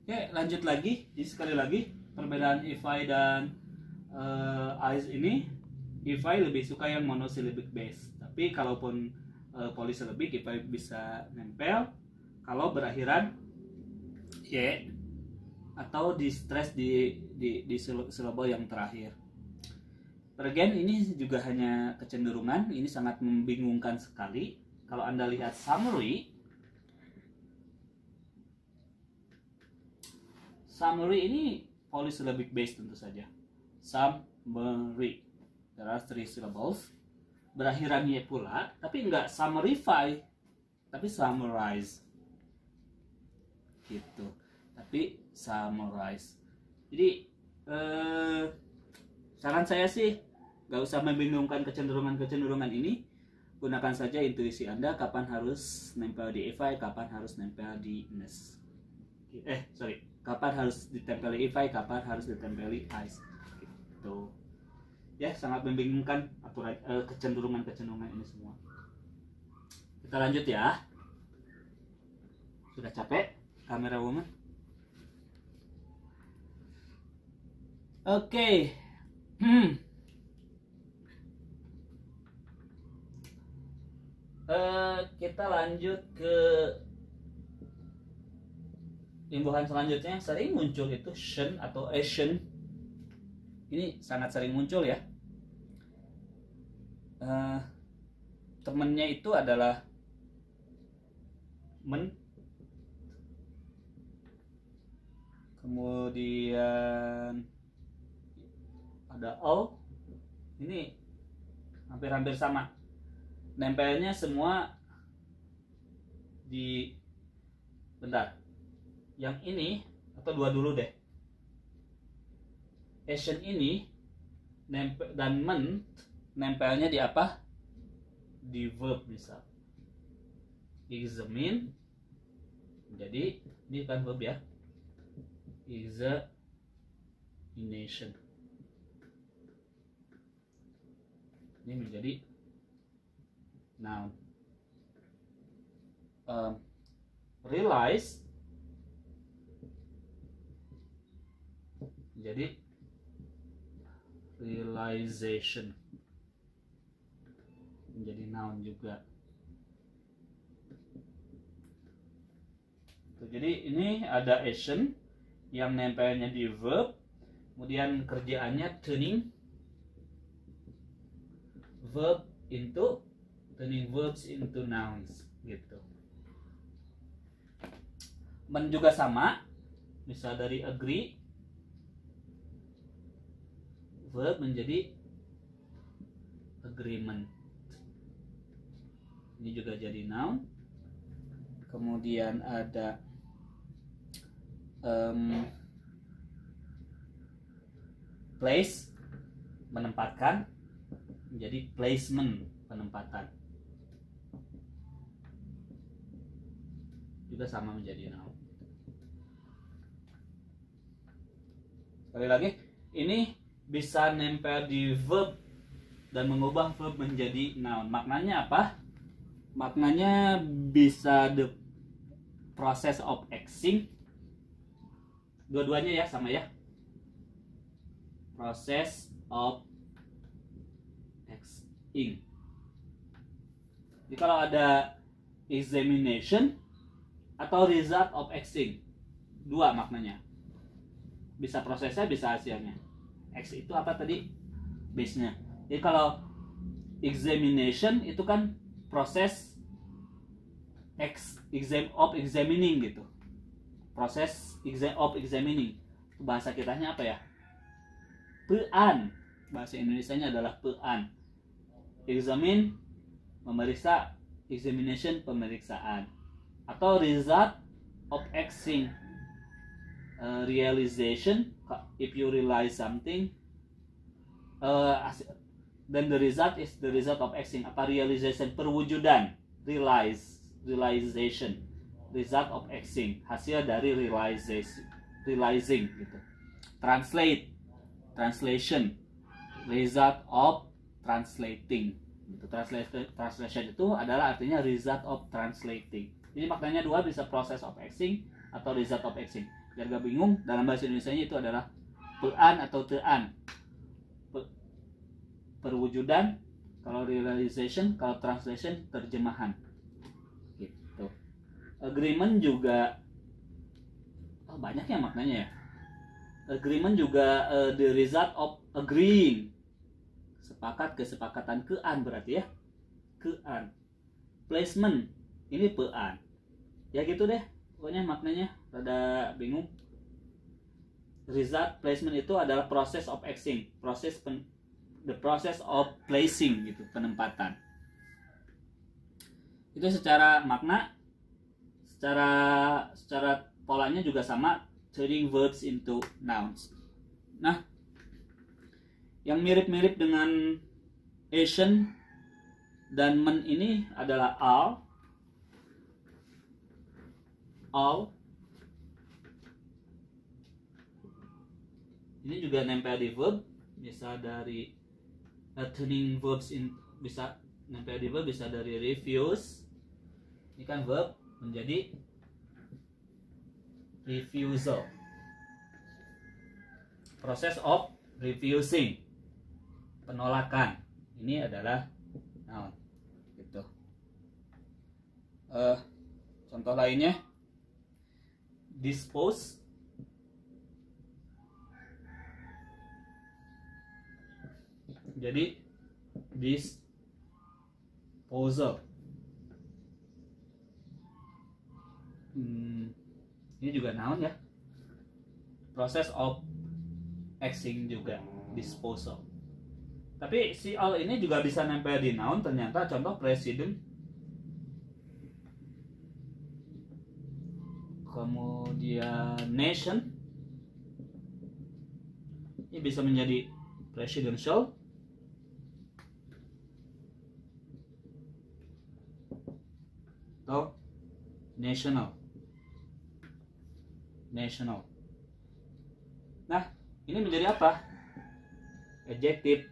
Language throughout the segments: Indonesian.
Oke, lanjut lagi. Jadi sekali lagi perbedaan EFI dan ICE ini, EFI lebih suka yang monosyllabic base. Tapi kalaupun polysyllabic, EFI bisa nempel kalau berakhiran Y atau di stress di syllable yang terakhir. Again, ini juga hanya kecenderungan. Ini sangat membingungkan sekali. Kalau Anda lihat summary ini polysyllabic base tentu saja. Summary, there are 3 syllables, berakhiran Y pula, tapi enggak summarify, tapi summarize gitu. Tapi summarize. Jadi saran saya sih nggak usah membingungkan kecenderungan ini. Gunakan saja intuisi Anda kapan harus nempel di EFI, kapan harus nempel di NES. Kapan harus ditempeli EFI, kapan harus ditempeli ICE gitu. Ya, sangat membingungkan aturan kecenderungan ini semua. Kita lanjut ya. Sudah capek kamera woman? Oke. Kita lanjut ke imbuhan selanjutnya yang sering muncul itu shen atau Asian. Ini sangat sering muncul ya. Temennya itu adalah men, kemudian ada o. Ini hampir-hampir sama. Nempelnya semua di bentar. Yang ini atau dua dulu deh. Asian ini nempel dan men nempelnya di apa? Di verb misal. Examine. Jadi ini kan verb ya. Examination. Ini menjadi noun. Realize jadi realization, menjadi noun juga. Jadi ini ada action yang nempelnya di verb, kemudian kerjaannya turning verbs into nouns gitu. Men juga sama, misal dari agree, verb menjadi agreement. Ini juga jadi noun. Kemudian ada place, menempatkan, menjadi placement, penempatan. Juga sama menjadi noun. Sekali lagi, ini bisa nempel di verb dan mengubah verb menjadi noun. Maknanya apa? Maknanya bisa the process of acting. Dua-duanya ya sama ya. Process of acting. Jadi kalau ada examination atau result of acting, dua maknanya. Bisa prosesnya, bisa hasilnya. X itu apa tadi? Base-nya. Jadi kalau examination itu kan proses examining gitu. Proses of examining. Bahasa kitanya apa ya? Pean. Bahasa Indonesianya adalah pean. Examine, memeriksa. Examination, pemeriksaan. Atau result of acting. Realization, if you realize something, then the result is the result of acting. Apa realization? Perwujudan. Realization, result of acting, hasil dari realizing gitu. Translation, result of translating gitu. Translation itu adalah artinya result of translating. Jadi maknanya dua, bisa process of acting atau result of acting. biar gak bingung, dalam bahasa Indonesia itu adalah pean atau tean. Perwujudan, kalau realization, kalau translation terjemahan. Gitu. Agreement juga banyak ya maknanya ya. Agreement juga the result of agreeing. Sepakat, kesepakatan, kean berarti ya. Kean. Placement, ini pean. Ya gitu deh, pokoknya maknanya rada bingung. Result, placement itu adalah process of acting, the process of placing gitu, penempatan. Itu secara makna, secara polanya juga sama, turning verbs into nouns. Nah, yang mirip-mirip dengan Asian dan men ini adalah all. Ini juga nempel di verb, bisa dari turning verbs bisa nempel di verb, bisa dari refuse. Ini kan verb menjadi refusal. Process of refusing, penolakan. Ini adalah noun. Gitu. Contoh lainnya, dispose. Jadi disposal. Ini juga noun ya. Process of acting juga, disposal. Tapi si all ini juga bisa nempel di noun ternyata. Contoh president. Kemudian nation. Ini bisa menjadi presidential. Atau national. Nah, ini menjadi apa? Adjective.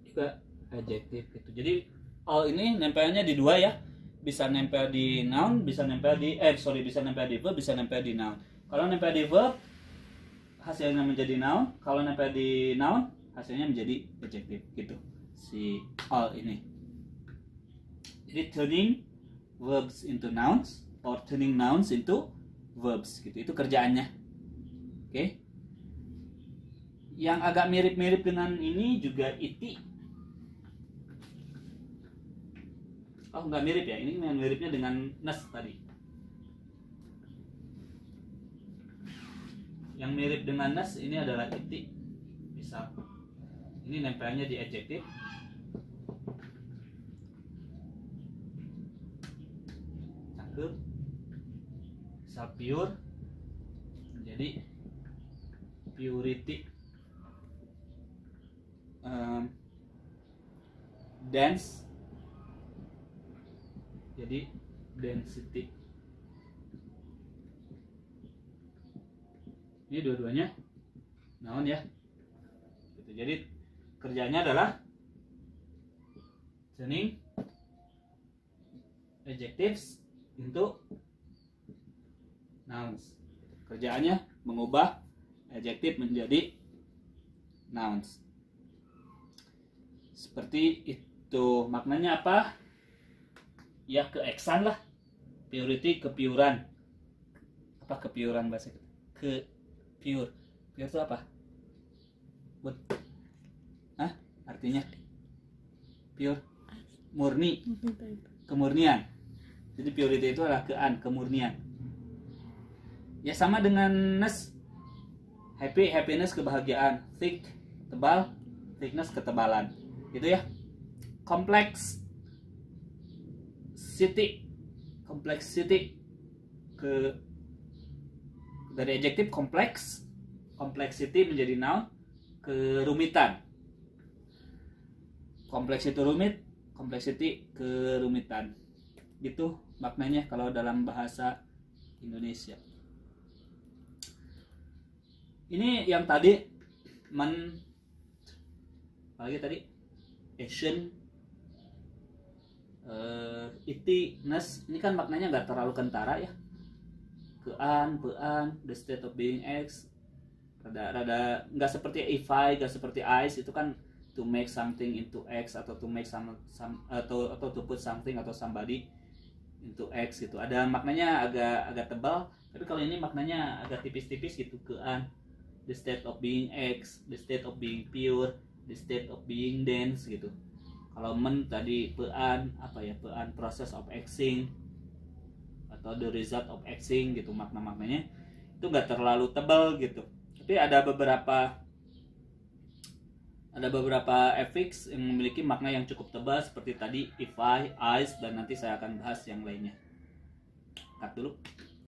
Juga adjective gitu. Jadi all ini nempelnya di dua ya. Bisa nempel di noun, bisa nempel di bisa nempel di verb, bisa nempel di noun. Kalau nempel di verb hasilnya menjadi noun, kalau nempel di noun hasilnya menjadi adjective gitu. Si all ini. Jadi turning verbs into nouns or turning nouns into verbs gitu. Itu kerjaannya. Oke. Yang agak mirip-mirip dengan ini juga iti. Oh, nggak mirip ya. Ini miripnya dengan nes tadi. Yang mirip dengan nes ini adalah iti. Misal ini nempelnya di adjective. Cakep. Misal pure menjadi purity. Dense jadi density. Ini dua-duanya noun ya. Gitu. Jadi kerjanya adalah turning adjectives into nouns. Kerjaannya mengubah adjective menjadi nouns. Seperti itu. Maknanya apa? Ya keeksan lah. Purity, kepiuran. Apa kepiuran bahasa kita? Pure. Pure itu apa? Hah? Artinya? Pure. Murni. Kemurnian. Jadi purity itu adalah kemurnian. Ya sama dengan ness. Happy, happiness, kebahagiaan. Thick, tebal. Thickness, ketebalan. Gitu ya. Kompleks. Complexity dari adjektif kompleks, complexity menjadi noun, kerumitan. Kompleks itu rumit, complexity kerumitan. Gitu maknanya kalau dalam bahasa Indonesia. Ini yang tadi apalagi tadi Asian Itness ini kan maknanya nggak terlalu kentara ya. Pean, the state of being X, rada nggak seperti if I, nggak seperti ice itu kan to make something into X atau to make some atau to put something atau somebody into X gitu. Ada maknanya agak tebal, tapi kalau ini maknanya agak tipis-tipis gitu. Kean, the state of being X, the state of being pure, the state of being dense gitu. Kalau men tadi pean apa ya, pean process of acting atau the result of acting gitu, makna-maknanya itu nggak terlalu tebal gitu. Tapi ada beberapa affix yang memiliki makna yang cukup tebal seperti tadi if I, ice, dan nanti saya akan bahas yang lainnya. Cut dulu.